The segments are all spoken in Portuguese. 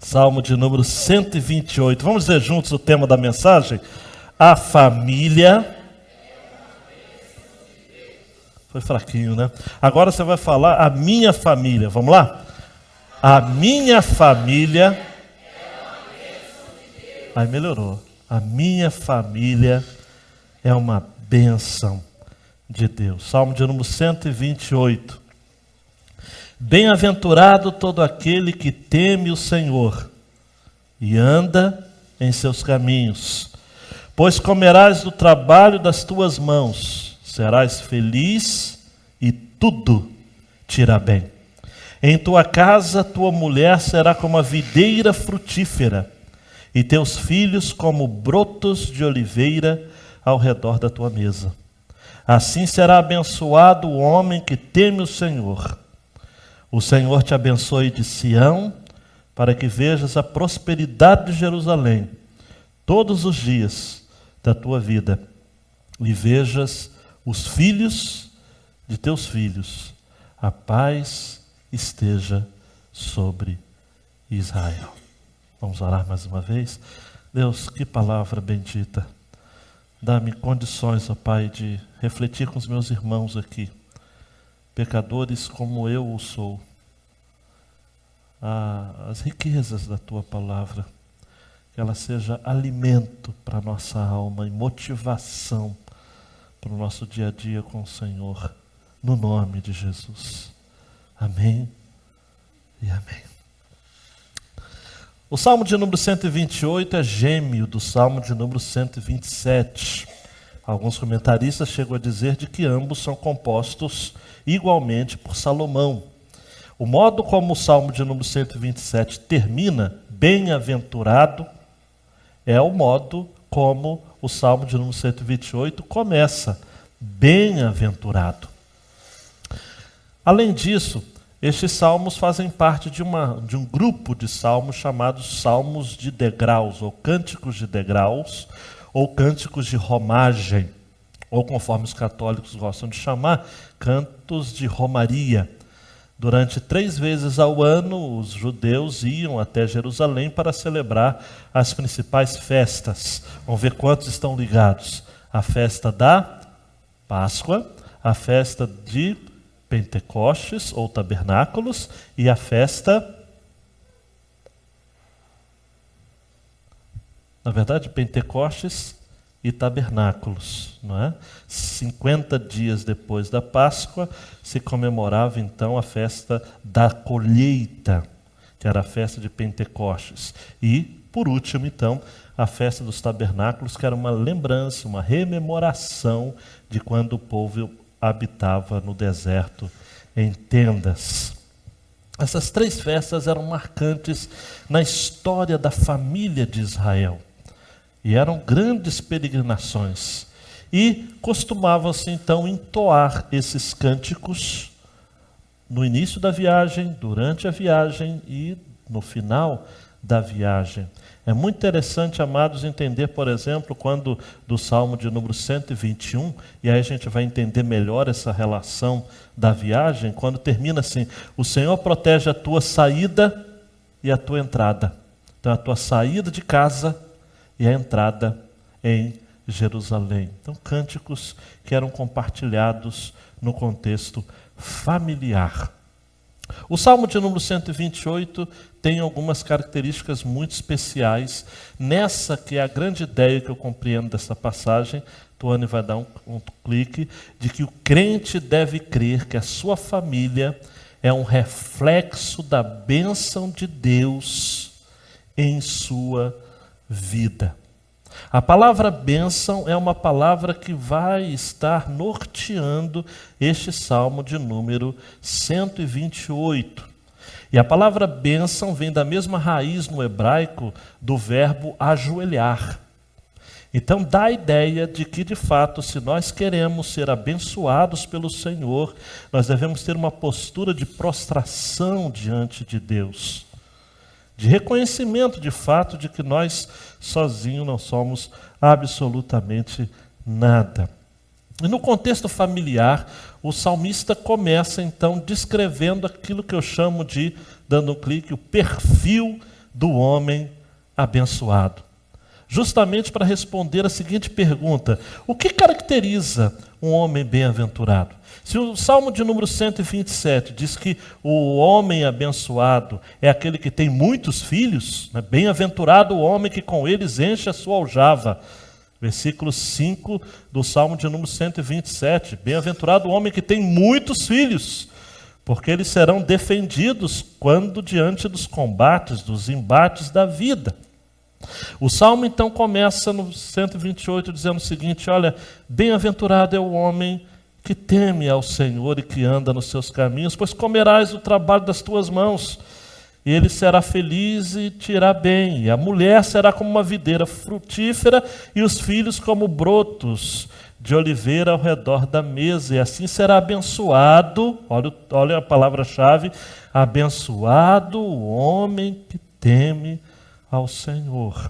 Salmo de número 128. Vamos dizer juntos o tema da mensagem? A família. Foi fraquinho, né? Agora você vai falar a minha família. Vamos lá? A minha família. Aí melhorou. A minha família é uma bênção de Deus. Salmo de número 128. Bem-aventurado todo aquele que teme o Senhor e anda em seus caminhos, pois comerás do trabalho das tuas mãos, serás feliz e tudo te irá bem. Em tua casa tua mulher será como a videira frutífera, e teus filhos como brotos de oliveira ao redor da tua mesa. Assim será abençoado o homem que teme o Senhor. O Senhor te abençoe de Sião, para que vejas a prosperidade de Jerusalém todos os dias da tua vida, e vejas os filhos de teus filhos. A paz esteja sobre Israel. Vamos orar mais uma vez. Deus, que palavra bendita. Dá-me condições, ó Pai, de refletir com os meus irmãos aqui, pecadores como eu o sou, as riquezas da Tua palavra, que ela seja alimento para a nossa alma e motivação para o nosso dia a dia com o Senhor, no nome de Jesus. Amém e amém. O Salmo de número 128 é gêmeo do Salmo de número 127. Alguns comentaristas chegam a dizer de que ambos são compostos igualmente por Salomão. O modo como o Salmo de número 127 termina, bem-aventurado, é o modo como o Salmo de número 128 começa, bem-aventurado. Além disso, estes salmos fazem parte de um grupo de salmos chamados salmos de degraus, ou cânticos de degraus, ou cânticos de romagem, ou conforme os católicos gostam de chamar, cantos de romaria. Durante 3 vezes ao ano, os judeus iam até Jerusalém para celebrar as principais festas. Vamos ver quantos estão ligados. A festa da Páscoa, a festa de Pentecostes ou Tabernáculos e a festa, na verdade, Pentecostes e Tabernáculos, não é? 50 dias depois da Páscoa se comemorava então a festa da colheita, que era a festa de Pentecostes. E, por último, então, a festa dos Tabernáculos, que era uma lembrança, uma rememoração de quando o povo habitava no deserto em tendas. Essas 3 festas eram marcantes na história da família de Israel. E eram grandes peregrinações. E costumavam-se então entoar esses cânticos no início da viagem, durante a viagem e no final da viagem. É muito interessante, amados, entender, por exemplo, quando do Salmo de número 121, e aí a gente vai entender melhor essa relação da viagem, quando termina assim: o Senhor protege a tua saída e a tua entrada. Então a tua saída de casa e a entrada em Jerusalém. Então, cânticos que eram compartilhados no contexto familiar. O Salmo de número 128 tem algumas características muito especiais. Nessa que é a grande ideia que eu compreendo dessa passagem, Tuane vai dar um clique, de que o crente deve crer que a sua família é um reflexo da bênção de Deus em sua vida. A palavra bênção é uma palavra que vai estar norteando este Salmo de número 128. E a palavra bênção vem da mesma raiz no hebraico do verbo ajoelhar. Então dá a ideia de que, de fato, se nós queremos ser abençoados pelo Senhor, nós devemos ter uma postura de prostração diante de Deus, de reconhecimento de fato de que nós sozinhos não somos absolutamente nada. E no contexto familiar, o salmista começa então descrevendo aquilo que eu chamo de, dando um clique, o perfil do homem abençoado. Justamente para responder a seguinte pergunta: o que caracteriza um homem bem-aventurado? Se o Salmo de número 127 diz que o homem abençoado é aquele que tem muitos filhos, né? Bem-aventurado o homem que com eles enche a sua aljava. Versículo 5 do Salmo de número 127. Bem-aventurado o homem que tem muitos filhos, porque eles serão defendidos quando diante dos combates, dos embates da vida. O Salmo então começa no 128 dizendo o seguinte: olha, bem-aventurado é o homem que teme ao Senhor e que anda nos seus caminhos, pois comerás o trabalho das tuas mãos, e ele será feliz e te irá bem. E a mulher será como uma videira frutífera, e os filhos como brotos de oliveira ao redor da mesa. E assim será abençoado, olha a palavra-chave, abençoado o homem que teme ao Senhor.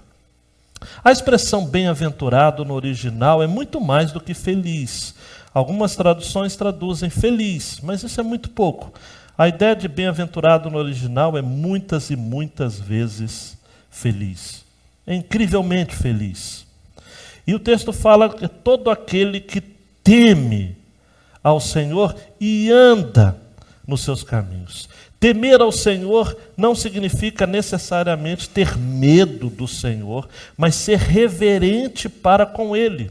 A expressão bem-aventurado no original é muito mais do que feliz. Algumas traduções traduzem feliz, mas isso é muito pouco. A ideia de bem-aventurado no original é muitas e muitas vezes feliz. É incrivelmente feliz. E o texto fala que todo aquele que teme ao Senhor e anda nos seus caminhos. Temer ao Senhor não significa necessariamente ter medo do Senhor, mas ser reverente para com Ele.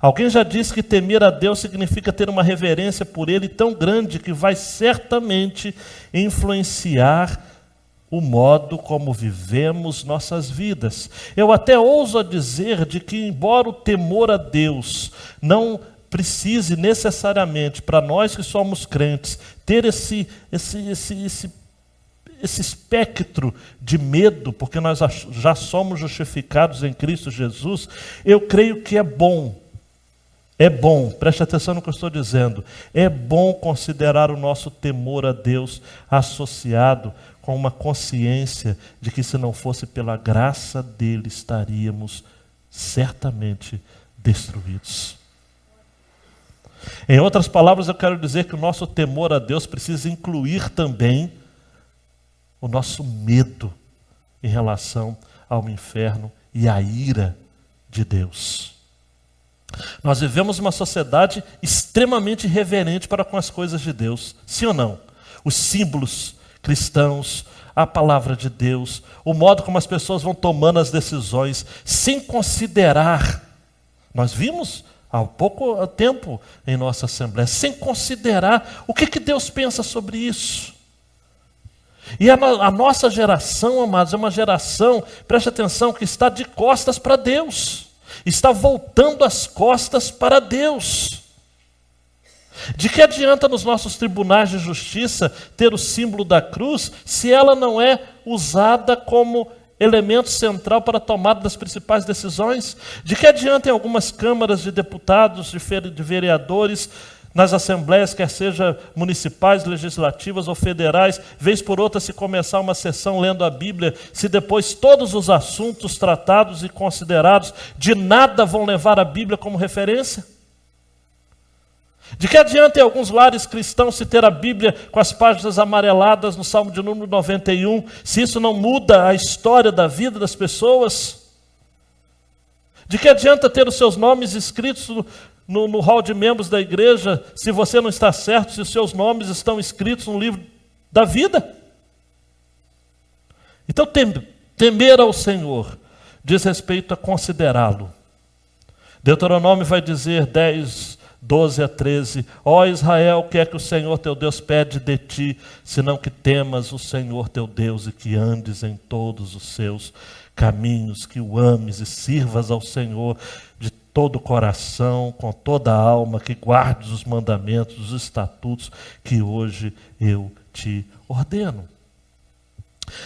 Alguém já disse que temer a Deus significa ter uma reverência por Ele tão grande que vai certamente influenciar o modo como vivemos nossas vidas. Eu até ouso dizer de que, embora o temor a Deus não precise necessariamente, para nós que somos crentes, ter esse espectro de medo, porque nós já somos justificados em Cristo Jesus, eu creio que é bom, preste atenção no que eu estou dizendo, é bom considerar o nosso temor a Deus associado com uma consciência de que, se não fosse pela graça dele, estaríamos certamente destruídos. Em outras palavras, eu quero dizer que o nosso temor a Deus precisa incluir também o nosso medo em relação ao inferno e à ira de Deus. Nós vivemos uma sociedade extremamente reverente para com as coisas de Deus, sim ou não? Os símbolos cristãos, a palavra de Deus, o modo como as pessoas vão tomando as decisões, sem considerar. Nós vimos há pouco tempo em nossa Assembleia, sem considerar o que Deus pensa sobre isso. E a nossa geração, amados, é uma geração, preste atenção, que está de costas para Deus. Está voltando as costas para Deus. De que adianta nos nossos tribunais de justiça ter o símbolo da cruz, se ela não é usada como elemento central para a tomada das principais decisões? De que adianta em algumas câmaras de deputados, de vereadores, nas assembleias, quer seja municipais, legislativas ou federais, vez por outra se começar uma sessão lendo a Bíblia, se depois todos os assuntos tratados e considerados de nada vão levar a Bíblia como referência? De que adianta em alguns lares cristãos se ter a Bíblia com as páginas amareladas no Salmo de número 91, se isso não muda a história da vida das pessoas? De que adianta ter os seus nomes escritos no hall de membros da igreja, se você não está certo, se os seus nomes estão escritos no livro da vida? Então, temer ao Senhor diz respeito a considerá-lo. Deuteronômio vai dizer 10, 12 a 13, ó Israel, o que é que o Senhor teu Deus pede de ti, senão que temas o Senhor teu Deus e que andes em todos os seus caminhos, que o ames e sirvas ao Senhor de todo o coração, com toda a alma, que guardes os mandamentos, os estatutos que hoje eu te ordeno.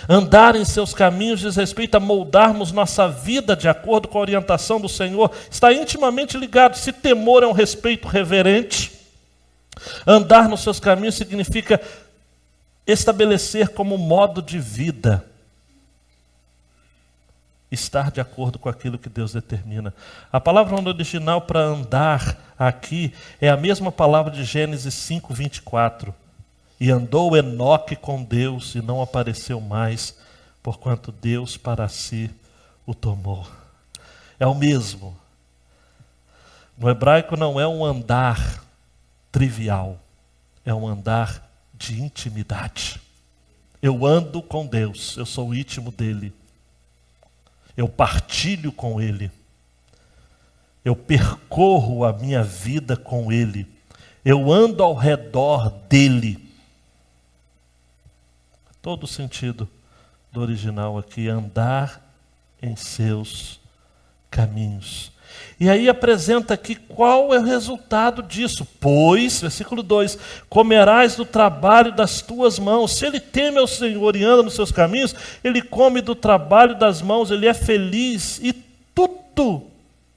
Andar em seus caminhos diz respeito a moldarmos nossa vida de acordo com a orientação do Senhor. Está intimamente ligado. Se temor é um respeito reverente, andar nos seus caminhos significa estabelecer como modo de vida estar de acordo com aquilo que Deus determina. A palavra no original para andar aqui é a mesma palavra de Gênesis 5, 24. E andou Enoque com Deus e não apareceu mais, porquanto Deus para si o tomou. É o mesmo. No hebraico não é um andar trivial, é um andar de intimidade. Eu ando com Deus, eu sou íntimo dele. Eu partilho com ele. Eu percorro a minha vida com ele. Eu ando ao redor dele. Todo o sentido do original aqui, andar em seus caminhos. E aí apresenta aqui qual é o resultado disso. Pois, versículo 2, comerás do trabalho das tuas mãos. Se ele teme ao Senhor e anda nos seus caminhos, ele come do trabalho das mãos, ele é feliz e tudo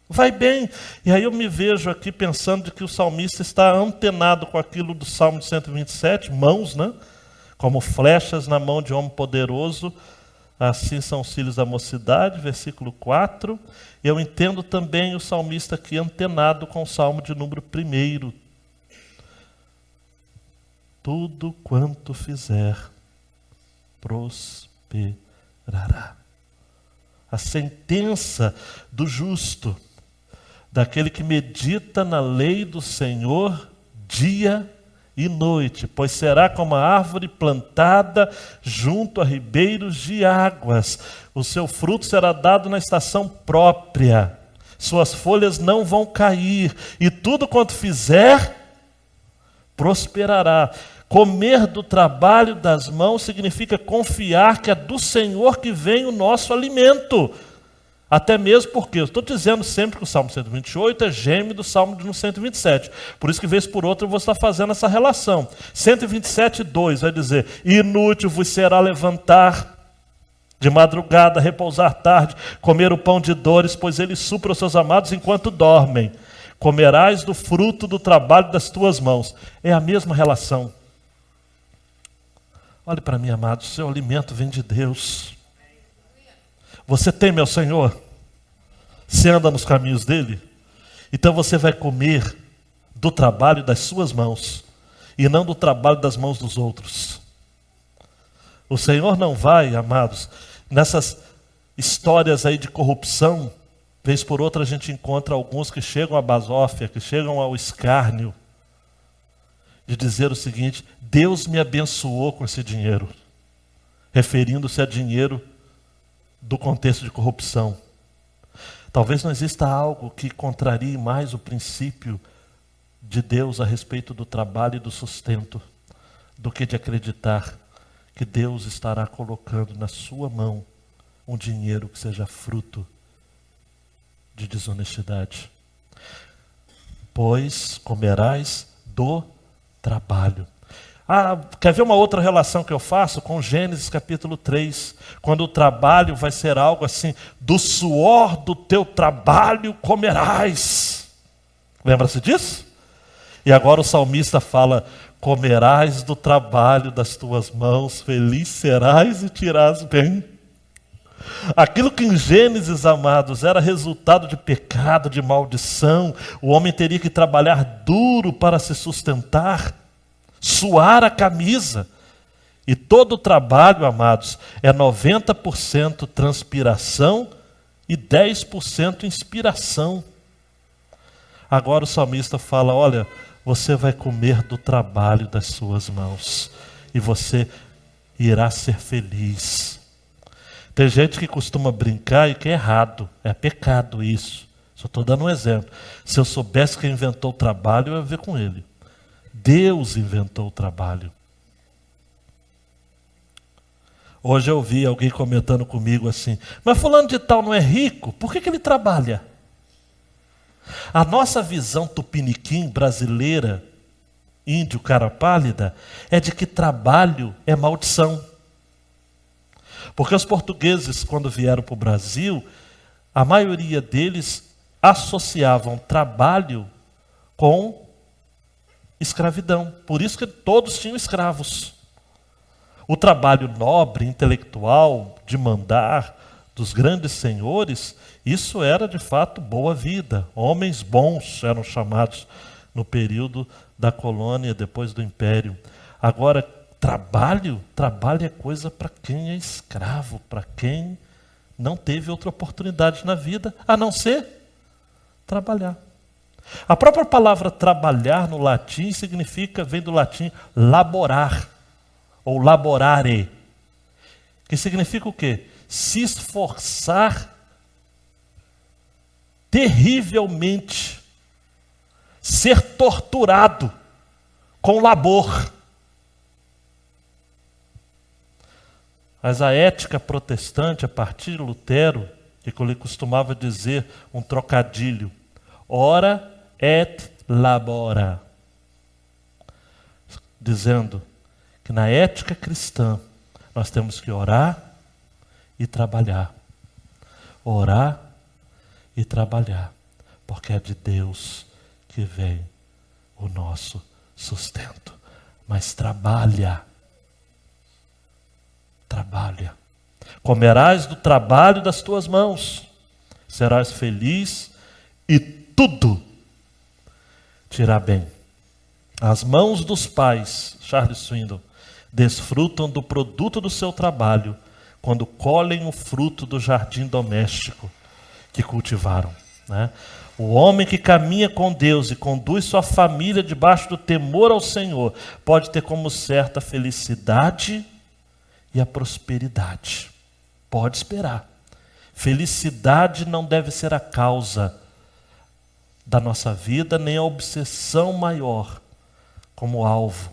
vai bem. E aí eu me vejo aqui pensando de que o salmista está antenado com aquilo do Salmo 127, mãos, né? Como flechas na mão de homem poderoso, assim são os filhos da mocidade, versículo 4. Eu entendo também o salmista aqui antenado com o Salmo de número 1. Tudo quanto fizer, prosperará. A sentença do justo, daquele que medita na lei do Senhor dia e noite, pois será como a árvore plantada junto a ribeiros de águas. O seu fruto será dado na estação própria. Suas folhas não vão cair. E tudo quanto fizer, prosperará. Comer do trabalho das mãos significa confiar que é do Senhor que vem o nosso alimento. Até mesmo porque, eu estou dizendo sempre que o Salmo 128 é gêmeo do Salmo de 127. Por isso que, vez por outra, eu vou estar fazendo essa relação. 127:2 vai dizer: inútil vos será levantar de madrugada, repousar tarde, comer o pão de dores, pois ele supra os seus amados enquanto dormem. Comerás do fruto do trabalho das tuas mãos. É a mesma relação. Olhe para mim, amado, o seu alimento vem de Deus. Você teme ao Senhor? Você anda nos caminhos dele? Então você vai comer do trabalho das suas mãos e não do trabalho das mãos dos outros. O Senhor não vai, amados, nessas histórias aí de corrupção. Vez por outra a gente encontra alguns que chegam à basófia, que chegam ao escárnio, de dizer o seguinte: Deus me abençoou com esse dinheiro, referindo-se a dinheiro do contexto de corrupção. Talvez não exista algo que contrarie mais o princípio de Deus a respeito do trabalho e do sustento, do que de acreditar que Deus estará colocando na sua mão um dinheiro que seja fruto de desonestidade. Pois comerás do trabalho. Quer ver uma outra relação que eu faço com Gênesis capítulo 3, quando o trabalho vai ser algo assim: do suor do teu trabalho comerás. Lembra-se disso? E agora o salmista fala: comerás do trabalho das tuas mãos, feliz serás e te irás bem. Aquilo que em Gênesis, amados, era resultado de pecado, de maldição, o homem teria que trabalhar duro para se sustentar, suar a camisa. E todo o trabalho, amados, é 90% transpiração e 10% inspiração. Agora o salmista fala: olha, você vai comer do trabalho das suas mãos e você irá ser feliz. Tem gente que costuma brincar e que é errado, é pecado isso. Só estou dando um exemplo. Se eu soubesse quem inventou o trabalho, eu ia ver com ele. Deus inventou o trabalho. Hoje eu vi alguém comentando comigo assim: mas fulano de tal não é rico? Por que ele trabalha? A nossa visão tupiniquim brasileira, índio cara pálida, é de que trabalho é maldição. Porque os portugueses, quando vieram para o Brasil, a maioria deles associavam trabalho com escravidão. Por isso que todos tinham escravos. O trabalho nobre, intelectual, de mandar dos grandes senhores, isso era de fato boa vida. Homens bons eram chamados no período da colônia, depois do império. Agora, Trabalho é coisa para quem é escravo, para quem não teve outra oportunidade na vida, a não ser trabalhar. A própria palavra trabalhar no latim vem do latim laborar, ou laborare, que significa o quê? Se esforçar terrivelmente, ser torturado com labor. Mas a ética protestante, a partir de Lutero, que ele costumava dizer um trocadilho, ora et labora, dizendo que na ética cristã nós temos que orar e trabalhar. Orar e trabalhar, porque é de Deus que vem o nosso sustento. Mas trabalha. Comerás do trabalho das tuas mãos, serás feliz e tudo te irá bem. As mãos dos pais, Charles Swindoll, desfrutam do produto do seu trabalho quando colhem o fruto do jardim doméstico que cultivaram, né? O homem que caminha com Deus e conduz sua família debaixo do temor ao Senhor pode ter como certa a felicidade e a prosperidade. Pode esperar. Felicidade não deve ser a causa da nossa vida, nem a obsessão maior como alvo.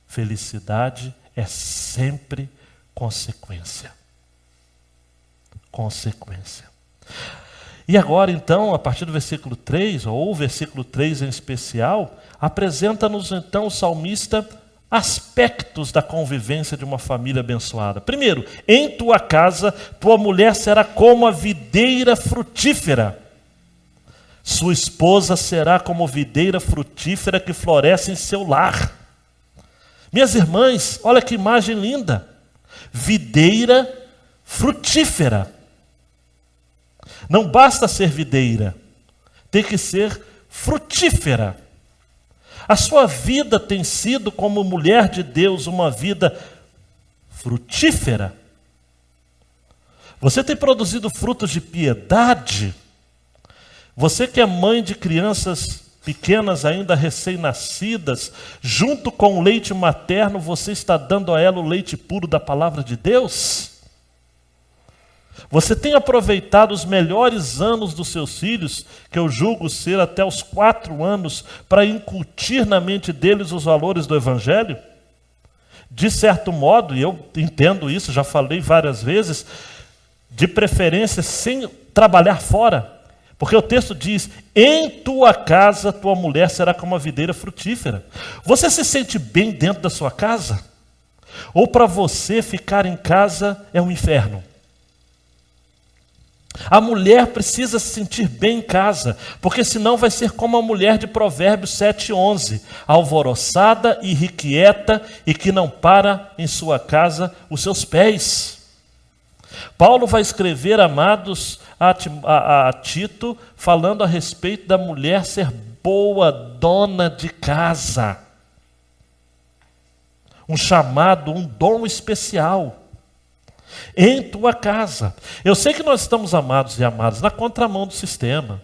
Felicidade é sempre consequência. Consequência. E agora então, a partir do versículo 3, ou o versículo 3 em especial, apresenta-nos então o salmista aspectos da convivência de uma família abençoada. Primeiro, em tua casa, tua mulher será como a videira frutífera. Sua esposa será como videira frutífera que floresce em seu lar. Minhas irmãs, olha que imagem linda. Videira frutífera. Não basta ser videira, tem que ser frutífera. A sua vida tem sido, como mulher de Deus, uma vida frutífera. Você tem produzido frutos de piedade. Você que é mãe de crianças pequenas ainda recém-nascidas, junto com o leite materno, você está dando a ela o leite puro da palavra de Deus? Você tem aproveitado os melhores anos dos seus filhos, que eu julgo ser até os 4 anos, para incutir na mente deles os valores do Evangelho? De certo modo, e eu entendo isso, já falei várias vezes, de preferência sem trabalhar fora. Porque o texto diz, em tua casa tua mulher será como uma videira frutífera. Você se sente bem dentro da sua casa? Ou para você ficar em casa é um inferno? A mulher precisa se sentir bem em casa, porque senão vai ser como a mulher de Provérbios 7:11, alvoroçada e irrequieta e que não para em sua casa os seus pés. Paulo vai escrever, amados, a Tito, falando a respeito da mulher ser boa dona de casa. Um chamado, um dom especial. Em tua casa. Eu sei que nós estamos, amados e amadas, na contramão do sistema.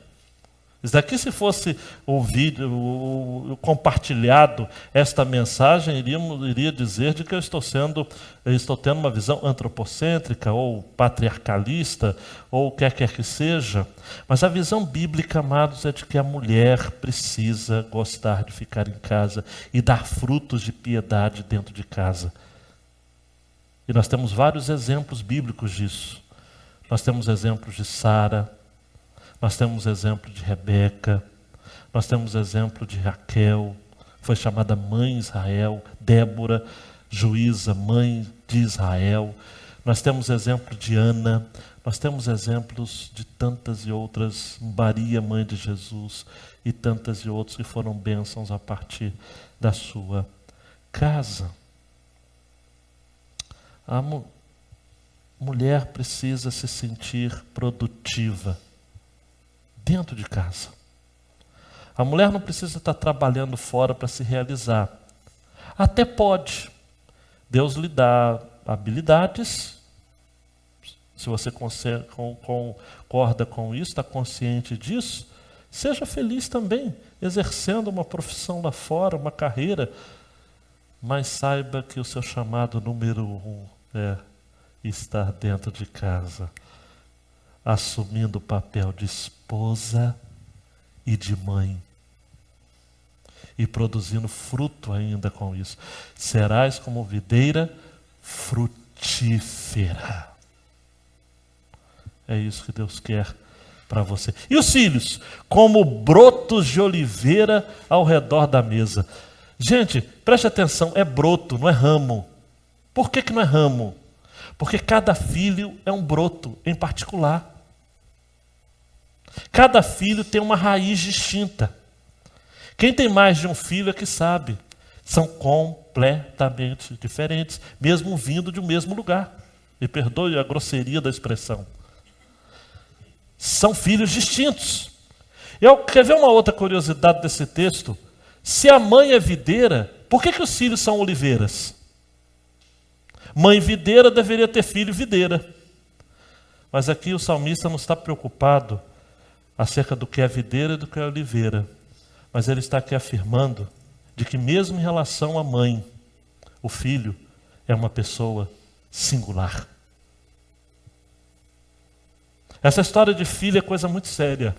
Isso daqui, se fosse ouvido, compartilhado esta mensagem, iria dizer de que eu estou tendo uma visão antropocêntrica ou patriarcalista ou o que quer que seja. Mas a visão bíblica, amados, é de que a mulher precisa gostar de ficar em casa e dar frutos de piedade dentro de casa. E nós temos vários exemplos bíblicos disso. Nós temos exemplos de Sara, nós temos exemplo de Rebeca, nós temos exemplo de Raquel, foi chamada mãe Israel, Débora, juíza, mãe de Israel. Nós temos exemplo de Ana, nós temos exemplos de tantas e outras, Maria, mãe de Jesus, e tantas e outros que foram bênçãos a partir da sua casa. A mulher precisa se sentir produtiva dentro de casa. A mulher não precisa estar trabalhando fora para se realizar. Até pode, Deus lhe dá habilidades. Se você concorda com isso, está consciente disso, seja feliz também, exercendo uma profissão lá fora, uma carreira, mas saiba que o seu chamado número 1 é estar dentro de casa, assumindo o papel de esposa e de mãe, e produzindo fruto ainda com isso. Serás como videira frutífera. É isso que Deus quer para você. E os filhos? Como brotos de oliveira ao redor da mesa. Gente, preste atenção, é broto, não é ramo. Por que não é ramo? Porque cada filho é um broto em particular. Cada filho tem uma raiz distinta. Quem tem mais de um filho é que sabe. São completamente diferentes, mesmo vindo de um mesmo lugar. Me perdoe a grosseria da expressão. São filhos distintos. Quer ver uma outra curiosidade desse texto? Se a mãe é videira, por que os filhos são oliveiras? Mãe videira deveria ter filho videira. Mas aqui o salmista não está preocupado acerca do que é videira e do que é oliveira. Mas ele está aqui afirmando de que mesmo em relação à mãe, o filho é uma pessoa singular. Essa história de filho é coisa muito séria.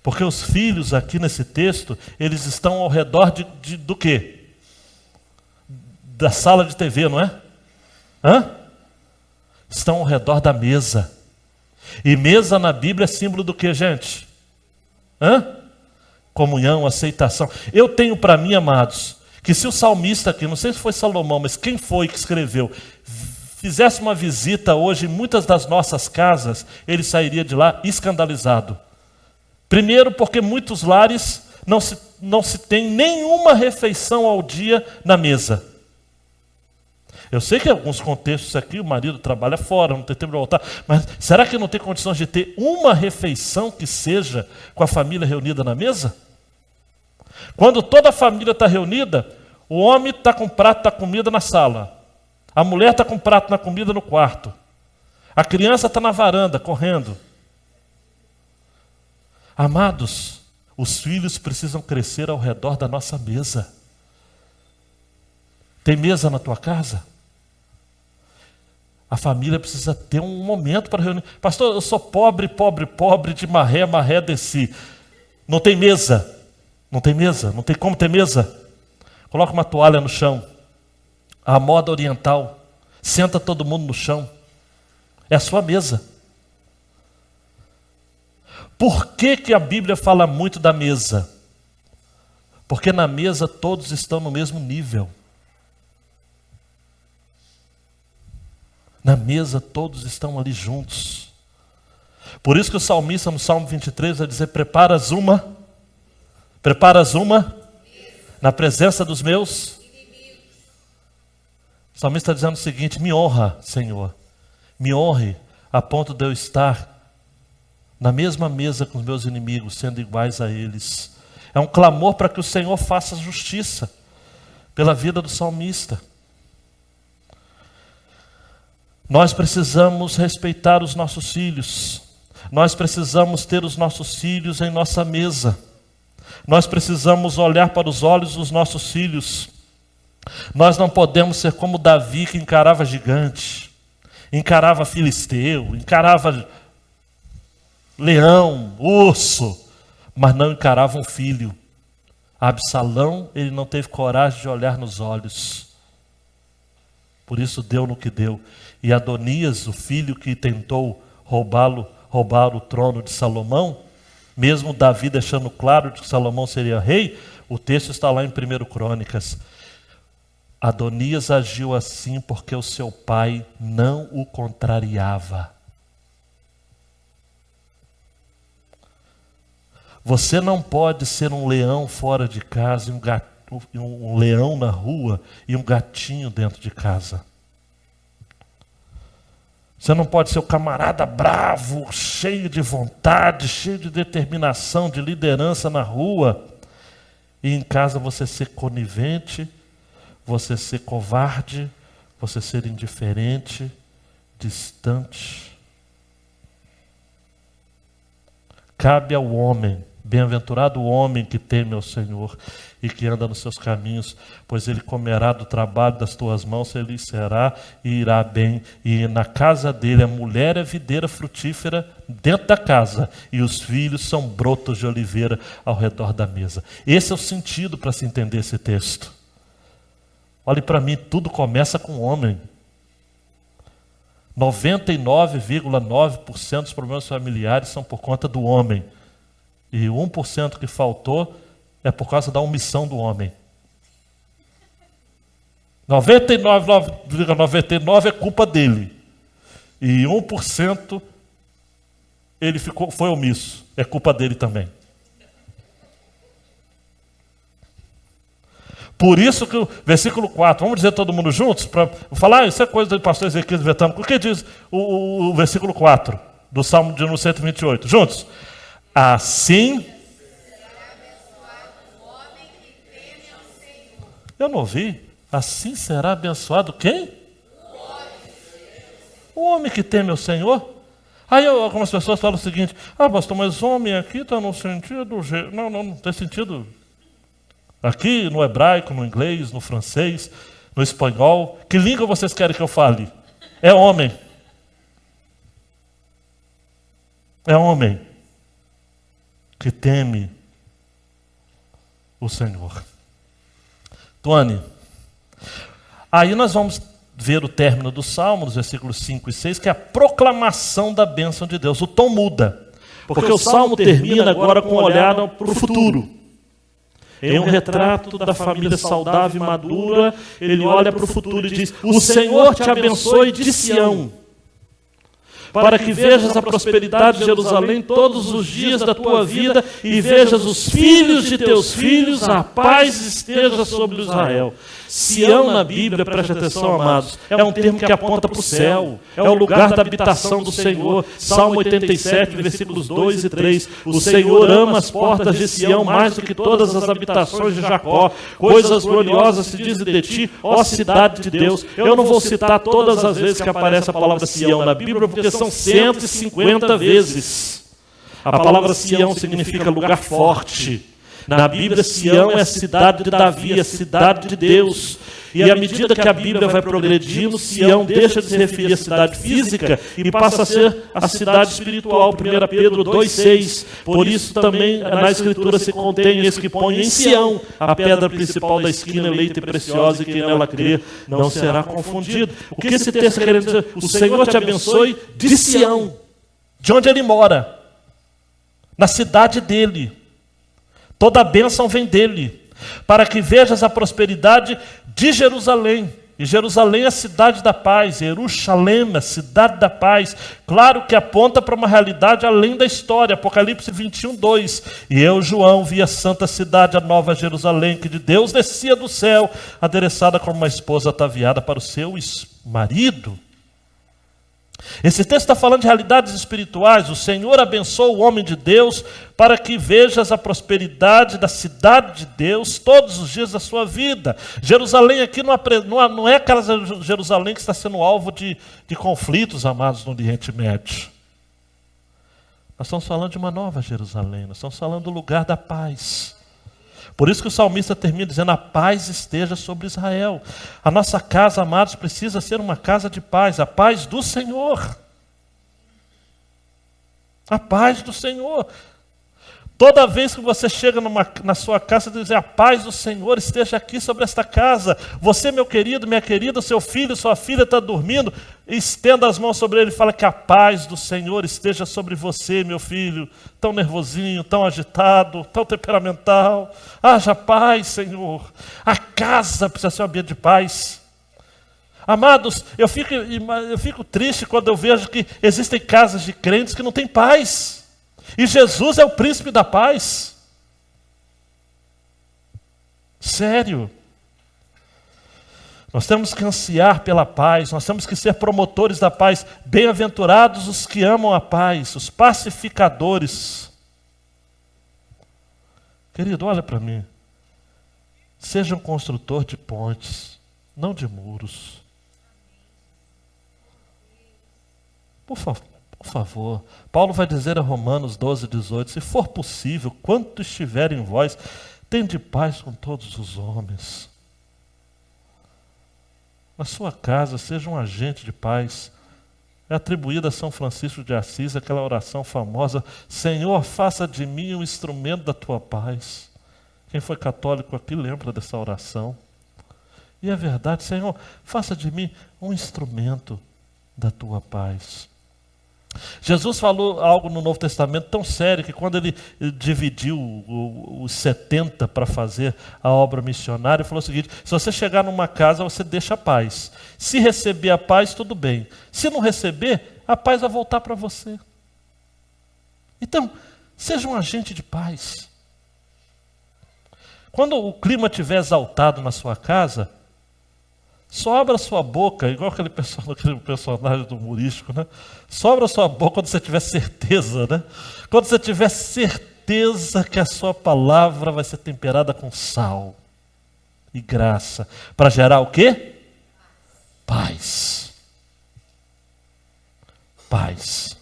Porque os filhos aqui nesse texto, eles estão ao redor do quê? Da sala de TV, não é? Estão ao redor da mesa. E mesa na Bíblia é símbolo do que, gente? Comunhão, aceitação. Eu tenho para mim, amados, que se o salmista aqui, não sei se foi Salomão, mas quem foi que escreveu, fizesse uma visita hoje em muitas das nossas casas, ele sairia de lá escandalizado. Primeiro porque muitos lares não se tem nenhuma refeição ao dia na mesa. Eu sei que em alguns contextos aqui o marido trabalha fora, não tem tempo de voltar, mas será que não tem condições de ter uma refeição que seja com a família reunida na mesa? Quando toda a família está reunida, o homem está com o prato da comida na sala. A mulher está com o prato na comida no quarto. A criança está na varanda, correndo. Amados, os filhos precisam crescer ao redor da nossa mesa. Tem mesa na tua casa? A família precisa ter um momento para reunir. Pastor, eu sou pobre, de maré desci. Não tem mesa. Não tem mesa? Não tem como ter mesa? Coloca uma toalha no chão. A moda oriental. Senta todo mundo no chão. É a sua mesa. Por que a Bíblia fala muito da mesa? Porque na mesa todos estão no mesmo nível. Na mesa todos estão ali juntos. Por isso que o salmista no Salmo 23 vai dizer: preparas uma na presença dos meus. O salmista está dizendo o seguinte: me honra, Senhor, me honre a ponto de eu estar na mesma mesa com os meus inimigos, sendo iguais a eles. É um clamor para que o Senhor faça justiça pela vida do salmista. Nós precisamos respeitar os nossos filhos. Nós precisamos ter os nossos filhos em nossa mesa. Nós precisamos olhar para os olhos dos nossos filhos. Nós não podemos ser como Davi, que encarava gigante, encarava filisteu, encarava leão, urso, mas não encarava um filho. Absalão, ele não teve coragem de olhar nos olhos. Por isso deu no que deu. E Adonias, o filho que tentou roubar o trono de Salomão, mesmo Davi deixando claro que Salomão seria rei, o texto está lá em 1 Crônicas. Adonias agiu assim porque o seu pai não o contrariava. Você não pode ser um leão fora de casa, um leão na rua e um gatinho dentro de casa. Você não pode ser o camarada bravo, cheio de vontade, cheio de determinação, de liderança na rua, e em casa você ser conivente, você ser covarde, você ser indiferente, distante. Cabe ao homem, bem-aventurado o homem que teme ao Senhor e que anda nos seus caminhos, pois ele comerá do trabalho das tuas mãos, ele será e irá bem. E na casa dele a mulher é videira frutífera dentro da casa, e os filhos são brotos de oliveira ao redor da mesa. Esse é o sentido para se entender esse texto. Olhe para mim, tudo começa com o homem. 99,9% dos problemas familiares são por conta do homem. E o 1% que faltou é por causa da omissão do homem. 99,99% é culpa dele. E 1% ele foi omisso. É culpa dele também. Por isso que o versículo 4, vamos dizer todo mundo juntos? Para falar, isso é coisa do pastor Ezequiel Vetamo. O que diz o versículo 4 do Salmo de número 128? Juntos. Assim... Eu não ouvi. Assim será abençoado quem? O homem que teme ao Senhor. Aí algumas pessoas falam o seguinte: pastor, mas homem aqui está no sentido... Não tem sentido... Aqui no hebraico, no inglês, no francês, no espanhol. Que língua vocês querem que eu fale? É homem. É homem que teme o Senhor. Tuane, aí nós vamos ver o término do Salmo, nos versículos 5 e 6, que é a proclamação da bênção de Deus. O tom muda, porque o Salmo termina agora com um olhar para o futuro. Em um retrato da família saudável e madura, ele olha para o futuro e diz: o Senhor te abençoe de Sião, para que vejas a prosperidade de Jerusalém todos os dias da tua vida e vejas os filhos de teus filhos, a paz esteja sobre Israel. Sião na Bíblia, preste atenção, amados, é um termo que aponta para o céu, é o lugar da habitação do Senhor. Salmo 87, versículos 2 e 3. O Senhor ama as portas de Sião mais do que todas as habitações de Jacó. Coisas gloriosas se dizem de ti, ó cidade de Deus. Eu não vou citar todas as vezes que aparece a palavra Sião na Bíblia, porque são 150 vezes. A palavra Sião significa lugar forte. Na Bíblia, Sião é a cidade de Davi, a cidade de Deus. E à medida que a Bíblia vai progredindo, Sião deixa de se referir à cidade física e passa a ser a cidade espiritual. 1 Pedro 2,6. Por isso também na Escritura se contém esse que põe em Sião a pedra principal da esquina, eleita e preciosa, e quem nela crer não será confundido. O que esse texto está querendo dizer? O Senhor te abençoe de Sião, de onde ele mora, na cidade dele. Toda a bênção vem dele, para que vejas a prosperidade de Jerusalém. E Jerusalém é a cidade da paz, Jerusalém, a cidade da paz. Claro que aponta para uma realidade além da história. Apocalipse 21, 2. E eu, João, vi a santa cidade, a nova Jerusalém, que de Deus descia do céu, adereçada como uma esposa ataviada para o seu marido. Esse texto está falando de realidades espirituais. O Senhor abençoa o homem de Deus para que vejas a prosperidade da cidade de Deus todos os dias da sua vida. Jerusalém aqui não é aquela Jerusalém que está sendo alvo de conflitos, amados, no Oriente Médio. Nós estamos falando de uma nova Jerusalém, nós estamos falando do lugar da paz. Por isso que o salmista termina dizendo: a paz esteja sobre Israel. A nossa casa, amados, precisa ser uma casa de paz, a paz do Senhor. A paz do Senhor. Toda vez que você chega na sua casa, você diz: a paz do Senhor esteja aqui sobre esta casa. Você, meu querido, minha querida, seu filho, sua filha está dormindo, estenda as mãos sobre ele e fala que a paz do Senhor esteja sobre você, meu filho. Tão nervosinho, tão agitado, tão temperamental. Haja paz, Senhor. A casa precisa ser um ambiente de paz. Amados, eu fico triste quando eu vejo que existem casas de crentes que não têm paz. E Jesus é o príncipe da paz. Sério. Nós temos que ansiar pela paz, nós temos que ser promotores da paz. Bem-aventurados os que amam a paz, os pacificadores. Querido, olha para mim. Seja um construtor de pontes, não de muros. Por favor. Paulo vai dizer a Romanos 12:18, se for possível, quanto estiver em vós, tende paz com todos os homens. Na sua casa, seja um agente de paz. É atribuída a São Francisco de Assis aquela oração famosa: Senhor, faça de mim um instrumento da tua paz. Quem foi católico aqui lembra dessa oração. E é verdade, Senhor, faça de mim um instrumento da tua paz. Jesus falou algo no Novo Testamento tão sério que quando ele dividiu os 70 para fazer a obra missionária, ele falou o seguinte: se você chegar numa casa, você deixa a paz. Se receber a paz, tudo bem. Se não receber, a paz vai voltar para você. Então, seja um agente de paz. Quando o clima estiver exaltado na sua casa, só abra sua boca, igual aquele personagem do humorístico, né? Só abra sua boca quando você tiver certeza, né? Quando você tiver certeza que a sua palavra vai ser temperada com sal e graça, para gerar o quê? Paz. Paz.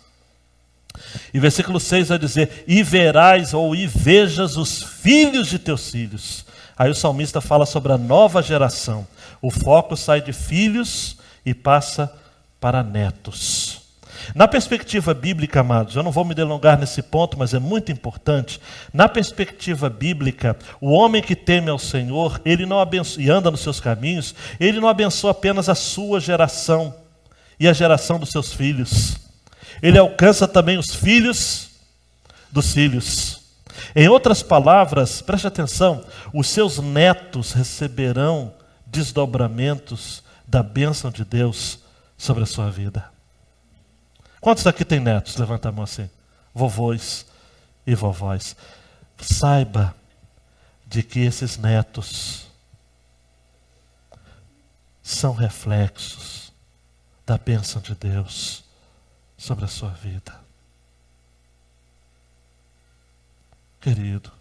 E versículo 6 vai dizer: e verás ou e vejas os filhos de teus filhos. Aí o salmista fala sobre a nova geração. O foco sai de filhos e passa para netos. Na perspectiva bíblica, amados, eu não vou me delongar nesse ponto, mas é muito importante. Na perspectiva bíblica, o homem que teme ao Senhor, ele não abençoa, e anda nos seus caminhos, ele não abençoa apenas a sua geração e a geração dos seus filhos. Ele alcança também os filhos dos filhos. Em outras palavras, preste atenção, os seus netos receberão desdobramentos da bênção de Deus sobre a sua vida. Quantos aqui tem netos? Levanta a mão assim. Vovôs e vovós. Saiba de que esses netos são reflexos da bênção de Deus sobre a sua vida. Querido,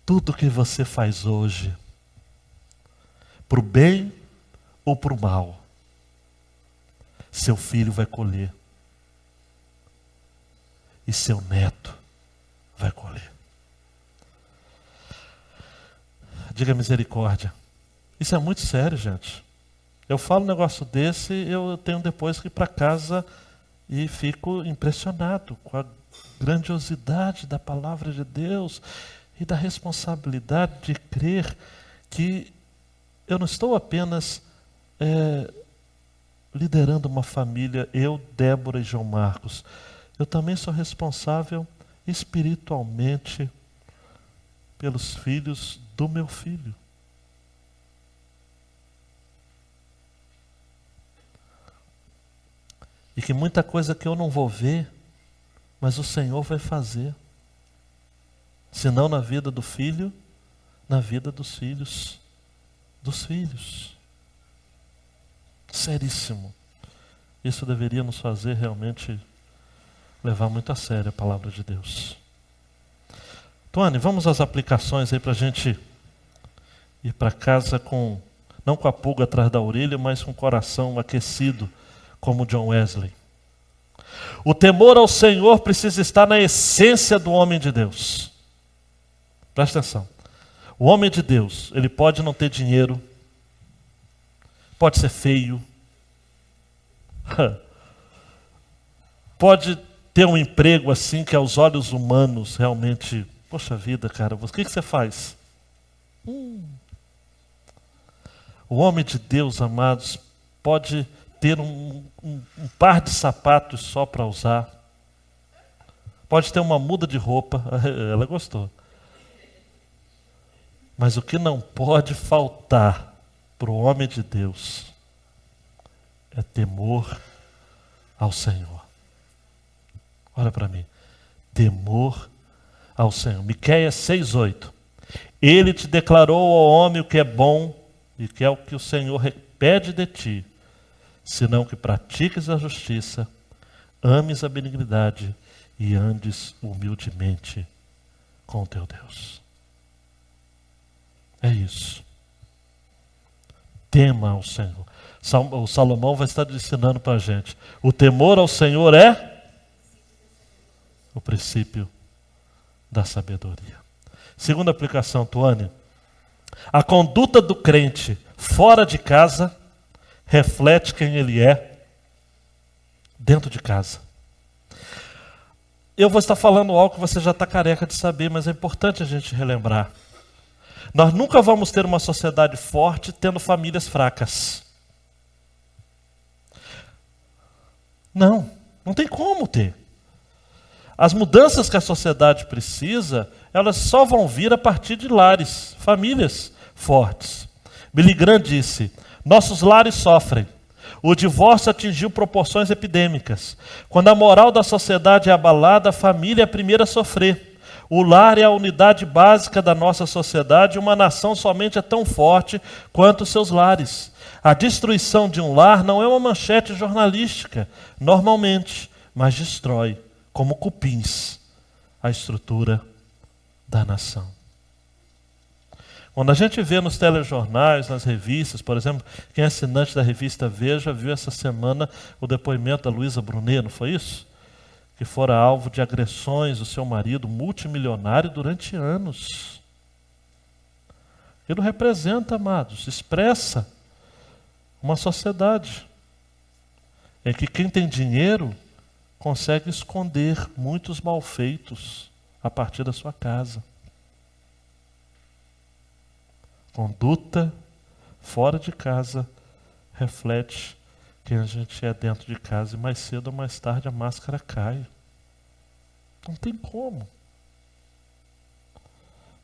tudo que você faz hoje, para o bem ou para o mal, seu filho vai colher. E seu neto vai colher. Diga misericórdia. Isso é muito sério, gente. Eu falo um negócio desse, eu tenho depois que ir para casa e fico impressionado com a grandiosidade da palavra de Deus e da responsabilidade de crer que eu não estou apenas liderando uma família, eu, Débora e João Marcos. Eu também sou responsável espiritualmente pelos filhos do meu filho. E que muita coisa que eu não vou ver, mas o Senhor vai fazer. Se não na vida do filho, na vida dos filhos. Dos filhos. Seríssimo. Isso deveria nos fazer realmente levar muito a sério a palavra de Deus. Tony, vamos às aplicações aí para a gente ir para casa não com a pulga atrás da orelha, mas com o coração aquecido, como John Wesley. O temor ao Senhor precisa estar na essência do homem de Deus. Presta atenção. O homem de Deus, ele pode não ter dinheiro, pode ser feio, pode ter um emprego assim que aos olhos humanos realmente, poxa vida, cara, o que você faz? O homem de Deus, amados, pode ter um par de sapatos só para usar, pode ter uma muda de roupa, ela gostou. Mas o que não pode faltar para o homem de Deus é temor ao Senhor. Olha para mim. Temor ao Senhor. Miqueias 6:8. Ele te declarou ao homem o que é bom e que é o que o Senhor pede de ti, senão que pratiques a justiça, ames a benignidade e andes humildemente com o teu Deus. É isso. Tema ao Senhor. O Salomão vai estar ensinando para a gente. O temor ao Senhor é o princípio da sabedoria. Segunda aplicação, Tuane. A conduta do crente fora de casa reflete quem ele é dentro de casa. Eu vou estar falando algo que você já está careca de saber, mas é importante a gente relembrar. Nós nunca vamos ter uma sociedade forte tendo famílias fracas. Não tem como ter. As mudanças que a sociedade precisa, elas só vão vir a partir de lares, famílias fortes. Billy Graham disse: nossos lares sofrem. O divórcio atingiu proporções epidêmicas. Quando a moral da sociedade é abalada, a família é a primeira a sofrer. O lar é a unidade básica da nossa sociedade e uma nação somente é tão forte quanto os seus lares. A destruição de um lar não é uma manchete jornalística, normalmente, mas destrói, como cupins, a estrutura da nação. Quando a gente vê nos telejornais, nas revistas, por exemplo, quem é assinante da revista Veja viu essa semana o depoimento da Luísa Brunet, não foi isso? Que fora alvo de agressões do seu marido multimilionário durante anos. Ele representa, amados, expressa uma sociedade em que quem tem dinheiro consegue esconder muitos malfeitos a partir da sua casa. Conduta fora de casa reflete quem a gente é dentro de casa e mais cedo ou mais tarde a máscara cai. Não tem como.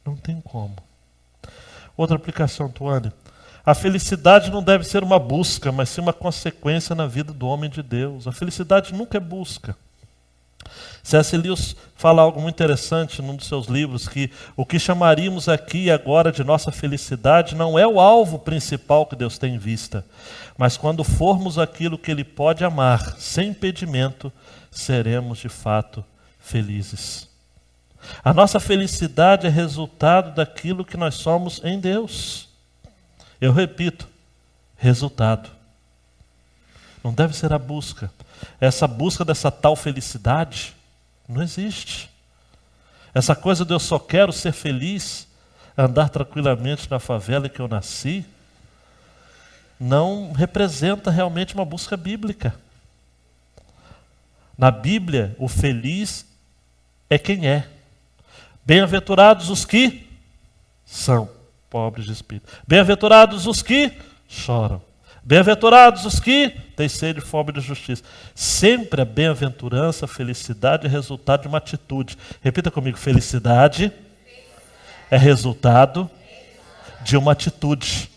Não tem como. Outra aplicação, Tuane. A felicidade não deve ser uma busca, mas sim uma consequência na vida do homem de Deus. A felicidade nunca é busca. C.S. Lewis fala algo muito interessante num dos seus livros, que o que chamaríamos aqui e agora de nossa felicidade não é o alvo principal que Deus tem em vista, mas quando formos aquilo que Ele pode amar, sem impedimento, seremos de fato felizes. A nossa felicidade é resultado daquilo que nós somos em Deus. Eu repito, resultado. Não deve ser a busca. Essa busca dessa tal felicidade não existe. Essa coisa de eu só quero ser feliz, andar tranquilamente na favela em que eu nasci, não representa realmente uma busca bíblica. Na Bíblia, o feliz é quem é. Bem-aventurados os que são pobres de espírito. Bem-aventurados os que choram. Bem-aventurados os que têm sede e fome de justiça. Sempre a bem-aventurança, a felicidade é resultado de uma atitude. Repita comigo, felicidade é resultado de uma atitude.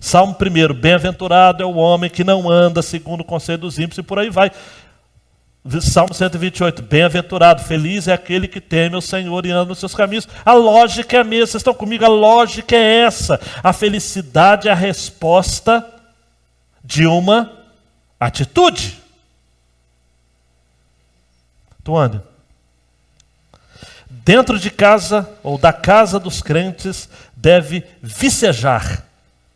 Salmo 1, bem-aventurado é o homem que não anda segundo o conselho dos ímpios, e por aí vai. Salmo 128, bem-aventurado, feliz é aquele que teme o Senhor e anda nos seus caminhos. A lógica é a mesma, vocês estão comigo? A lógica é essa. A felicidade é a resposta de uma atitude. Tuane, dentro de casa ou da casa dos crentes deve vicejar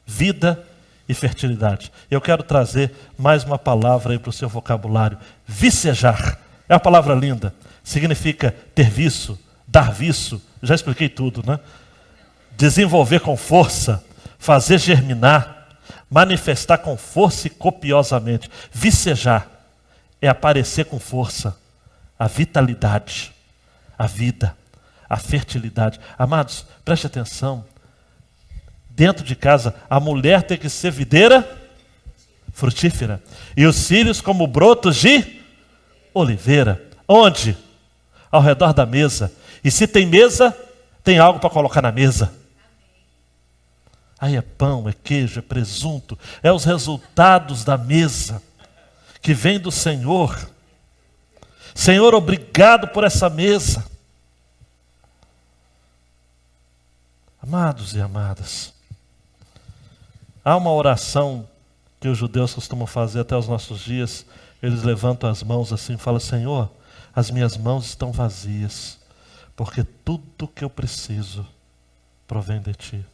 vida e fertilidade. Eu quero trazer mais uma palavra aí para o seu vocabulário. Vicejar. É uma palavra linda. Significa ter viço, dar viço. Já expliquei tudo, né? Desenvolver com força, fazer germinar, manifestar com força e copiosamente. Vicejar é aparecer com força. A vitalidade, a vida, a fertilidade. Amados, preste atenção. Dentro de casa, a mulher tem que ser videira frutífera. E os filhos como brotos de oliveira. Onde? Ao redor da mesa. E se tem mesa, tem algo para colocar na mesa. Aí é pão, é queijo, é presunto. É os resultados da mesa que vem do Senhor. Senhor, obrigado por essa mesa. Amados e amadas, há uma oração que os judeus costumam fazer até os nossos dias. Eles levantam as mãos assim e falam: Senhor, as minhas mãos estão vazias, porque tudo que eu preciso provém de Ti.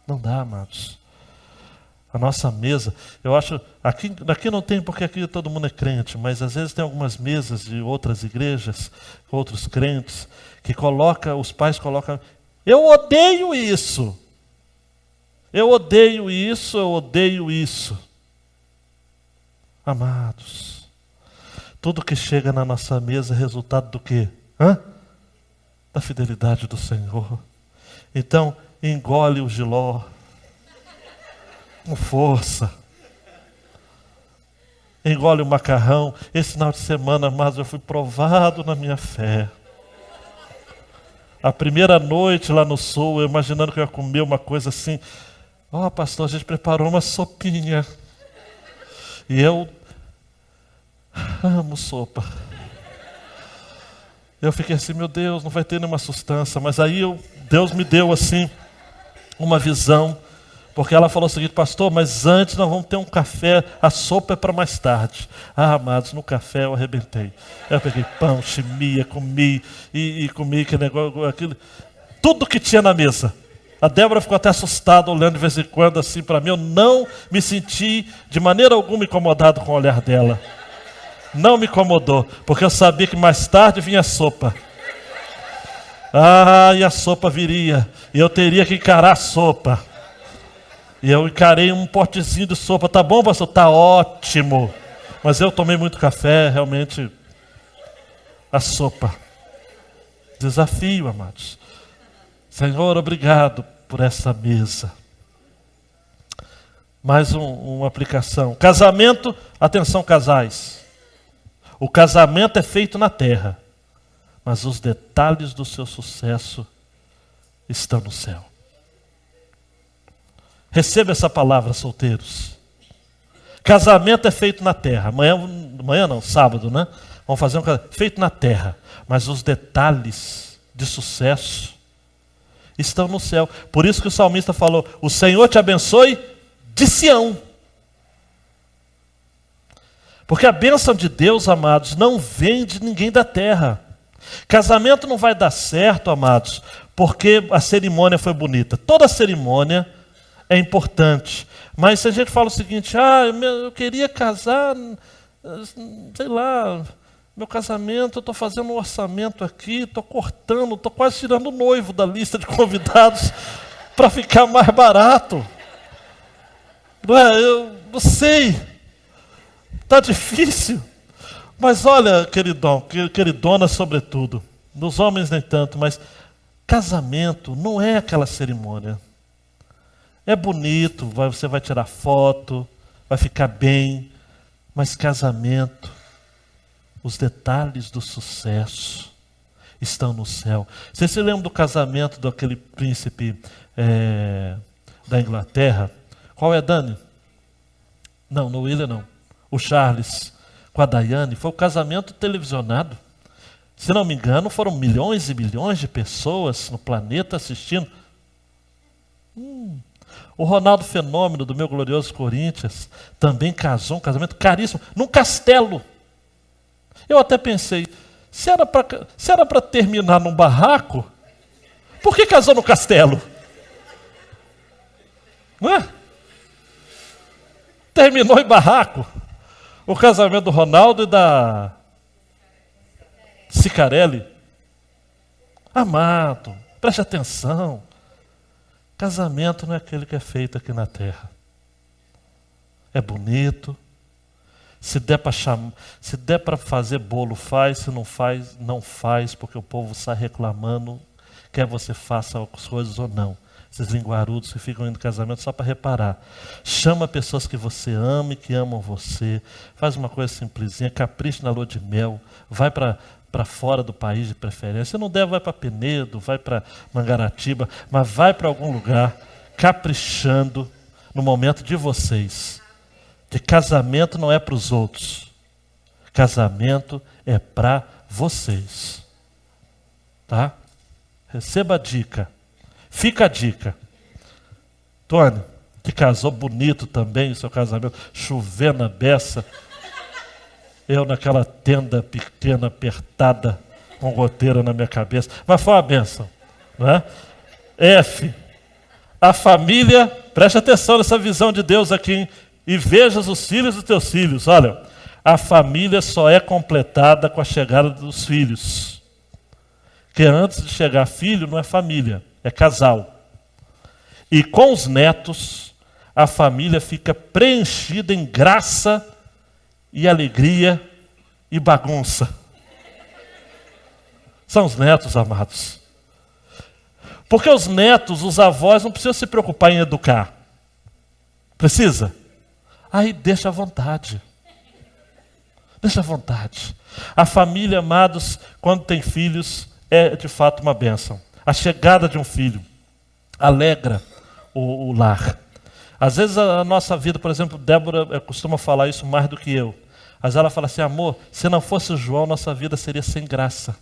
Não dá, amados. A nossa mesa, eu acho, aqui não tem porque aqui todo mundo é crente, mas às vezes tem algumas mesas de outras igrejas, outros crentes, que os pais colocam, eu odeio isso. Eu odeio isso, eu odeio isso. Amados, tudo que chega na nossa mesa é resultado do quê? Da fidelidade do Senhor. Então, engole o jiló com força. Engole o macarrão. Esse final de semana, amados, eu fui provado na minha fé. A primeira noite lá no sul, eu imaginando que eu ia comer uma coisa assim. Pastor, a gente preparou uma sopinha. E eu amo sopa. Eu fiquei assim, meu Deus, não vai ter nenhuma sustância. Mas aí Deus me deu assim uma visão. Porque ela falou o seguinte, pastor, mas antes nós vamos ter um café, a sopa é para mais tarde. Amados, no café eu arrebentei. Eu peguei pão, chimia, comi, e comi aquele negócio, aquilo, tudo que tinha na mesa. A Débora ficou até assustada, olhando de vez em quando assim para mim. Eu não me senti de maneira alguma incomodado com o olhar dela. Não me incomodou, porque eu sabia que mais tarde vinha a sopa. E a sopa viria, e eu teria que encarar a sopa. E eu encarei um potezinho de sopa. Tá bom, pastor? Tá ótimo. Mas eu tomei muito café, realmente. A sopa. Desafio, amados. Senhor, obrigado por essa mesa. Mais uma aplicação. Casamento, atenção casais. O casamento é feito na terra, mas os detalhes do seu sucesso estão no céu. Receba essa palavra, solteiros. Casamento é feito na terra. Amanhã não, sábado, né? Vamos fazer um casamento feito na terra. Mas os detalhes de sucesso estão no céu. Por isso que o salmista falou, o Senhor te abençoe de Sião. Porque a bênção de Deus, amados, não vem de ninguém da terra. Casamento não vai dar certo, amados, porque a cerimônia foi bonita. Toda cerimônia é importante. Mas se a gente fala o seguinte, eu queria casar, sei lá, meu casamento, eu estou fazendo um orçamento aqui, estou cortando, estou quase tirando o noivo da lista de convidados para ficar mais barato. Eu não sei, está difícil. Mas olha, queridona sobretudo, nos homens nem tanto, mas casamento não é aquela cerimônia. É bonito, você vai tirar foto, vai ficar bem, mas casamento, os detalhes do sucesso estão no céu. Você se lembra do casamento daquele príncipe da Inglaterra? Qual é, Dani? Não, no William não. O Charles com a Diane, foi o casamento televisionado. Se não me engano, foram milhões e milhões de pessoas no planeta assistindo. O Ronaldo Fenômeno, do meu glorioso Corinthians, também casou, um casamento caríssimo, num castelo. Eu até pensei, se era para terminar num barraco, por que casou no castelo? Não é? Terminou em barraco. O casamento do Ronaldo e da Cicarelli. Amado, preste atenção. Casamento não é aquele que é feito aqui na terra. É bonito. Se der para fazer bolo, faz. Se não faz, não faz, porque o povo sai reclamando, quer você faça as coisas ou não. Esses linguarudos que ficam indo no casamento só para reparar. Chama pessoas que você ama e que amam você. Faz uma coisa simplesinha, capricha na lua de mel. Vai para fora do país de preferência. Se não der, vai para Penedo, vai para Mangaratiba, mas vai para algum lugar, caprichando no momento de vocês. Que casamento não é para os outros. Casamento é para vocês. Tá? Receba a dica. Fica a dica. Tony, que casou bonito também, o seu casamento, chovendo a beça. Eu naquela tenda pequena, apertada, com goteira na minha cabeça. Mas foi uma bênção. Não é? F. A família, preste atenção nessa visão de Deus aqui, hein? E vejas os filhos dos teus filhos. Olha, a família só é completada com a chegada dos filhos. Porque antes de chegar filho não é família, é casal. E com os netos, a família fica preenchida em graça e alegria e bagunça. São os netos, amados. Porque os netos, os avós, não precisam se preocupar em educar. Precisa? Aí deixa à vontade. Deixa à vontade. A família, amados, quando tem filhos, é de fato uma bênção. A chegada de um filho alegra o lar. Às vezes a nossa vida, por exemplo, Débora costuma falar isso mais do que eu. Às vezes ela fala assim, amor, se não fosse o João, nossa vida seria sem graça.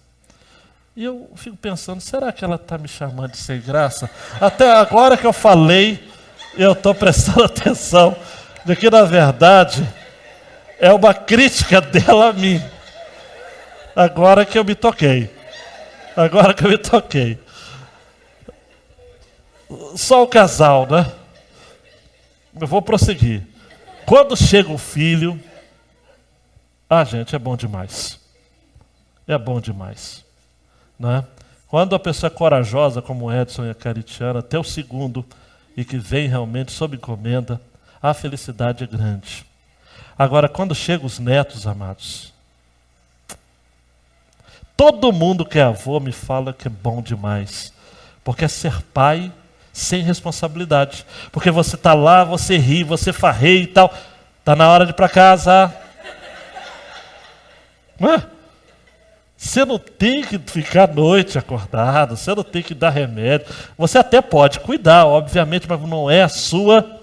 E eu fico pensando, será que ela está me chamando de sem graça? Até agora que eu falei, eu estou prestando atenção de que, na verdade, é uma crítica dela a mim. Agora que eu me toquei. Agora que eu me toquei. Só o casal, né? Eu vou prosseguir. Quando chega o filho, gente, é bom demais. É bom demais. Né? Quando a pessoa é corajosa, como o Edson e a Caritiana, até o segundo, e que vem realmente sob encomenda, a felicidade é grande. Agora, quando chegam os netos, amados, todo mundo que é avô me fala que é bom demais, porque é ser pai sem responsabilidade, porque você está lá, você ri, você farreia e tal, está na hora de ir para casa. Não é? Você não tem que ficar à noite acordado, você não tem que dar remédio. Você até pode cuidar, obviamente, mas não é a sua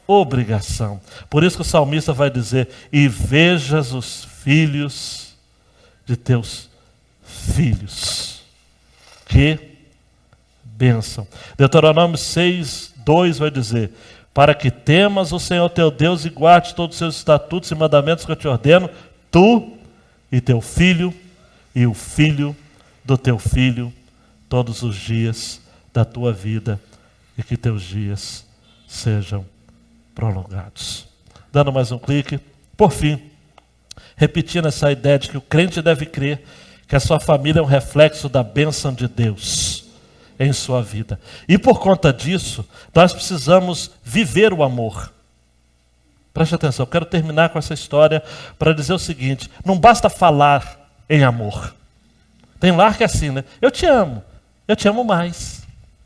obrigação. Por isso que o salmista vai dizer, e vejas os filhos de teus filhos. Que bênção. Deuteronômio 6:2 vai dizer, para que temas o Senhor teu Deus e guardes todos os seus estatutos e mandamentos que eu te ordeno, tu e teu filho e o filho do teu filho, todos os dias da tua vida, e que teus dias sejam prolongados. Dando mais um clique. Por fim, repetindo essa ideia de que o crente deve crer que a sua família é um reflexo da bênção de Deus em sua vida. E por conta disso, nós precisamos viver o amor. Preste atenção, eu quero terminar com essa história para dizer o seguinte, não basta falar em amor. Tem lar que é assim, né? Eu te amo mais.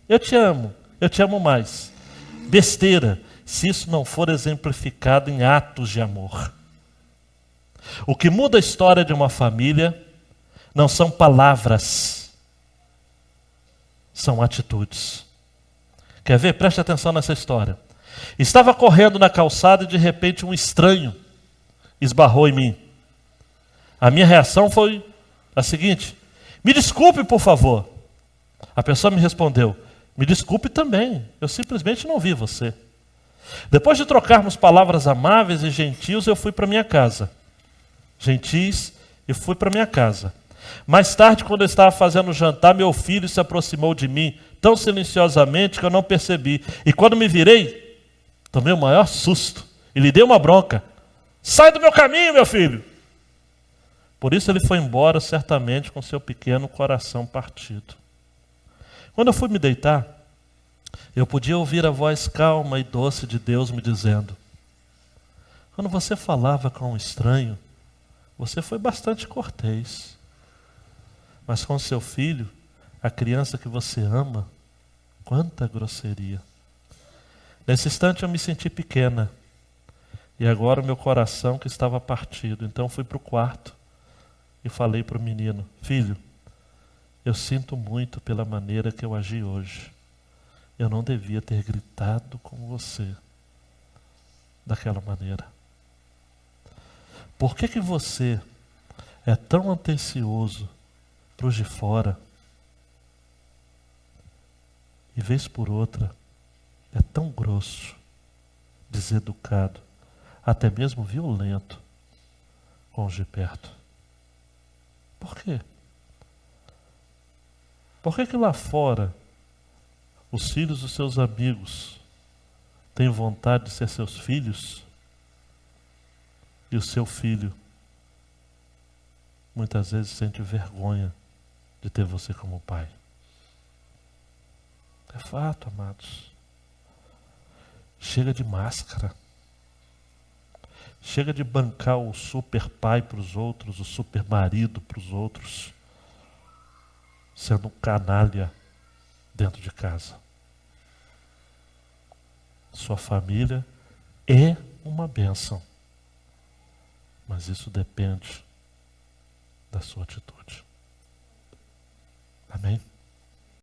Eu te amo mais. Besteira, se isso não for exemplificado em atos de amor. O que muda a história de uma família não são palavras, são atitudes. Quer ver? Preste atenção nessa história. Estava correndo na calçada e de repente um estranho esbarrou em mim. A minha reação foi a seguinte, me desculpe por favor. A pessoa me respondeu, me desculpe também, eu simplesmente não vi você. Depois de trocarmos palavras amáveis e gentis, eu fui para minha casa. Mais tarde, quando eu estava fazendo o jantar, meu filho se aproximou de mim tão silenciosamente que eu não percebi. E quando me virei, tomei o maior susto e lhe dei uma bronca. Sai do meu caminho, meu filho! Por isso ele foi embora, certamente, com seu pequeno coração partido. Quando eu fui me deitar, eu podia ouvir a voz calma e doce de Deus me dizendo, quando você falava com um estranho, você foi bastante cortês. Mas com seu filho, a criança que você ama, quanta grosseria. Nesse instante eu me senti pequena. E agora o meu coração que estava partido. Então fui para o quarto e falei para o menino, filho, eu sinto muito pela maneira que eu agi hoje. Eu não devia ter gritado com você daquela maneira. Por que você é tão atencioso para os de fora e vez por outra é tão grosso, deseducado, até mesmo violento com os de perto? Por quê? Por que lá fora Os filhos dos seus amigos têm vontade de ser seus filhos? E o seu filho muitas vezes sente vergonha de ter você como pai. É fato, amados. Chega de máscara. Chega de bancar o super pai para os outros, o super marido para os outros, sendo um canalha dentro de casa. Sua família é uma bênção, mas isso depende da sua atitude. Amém?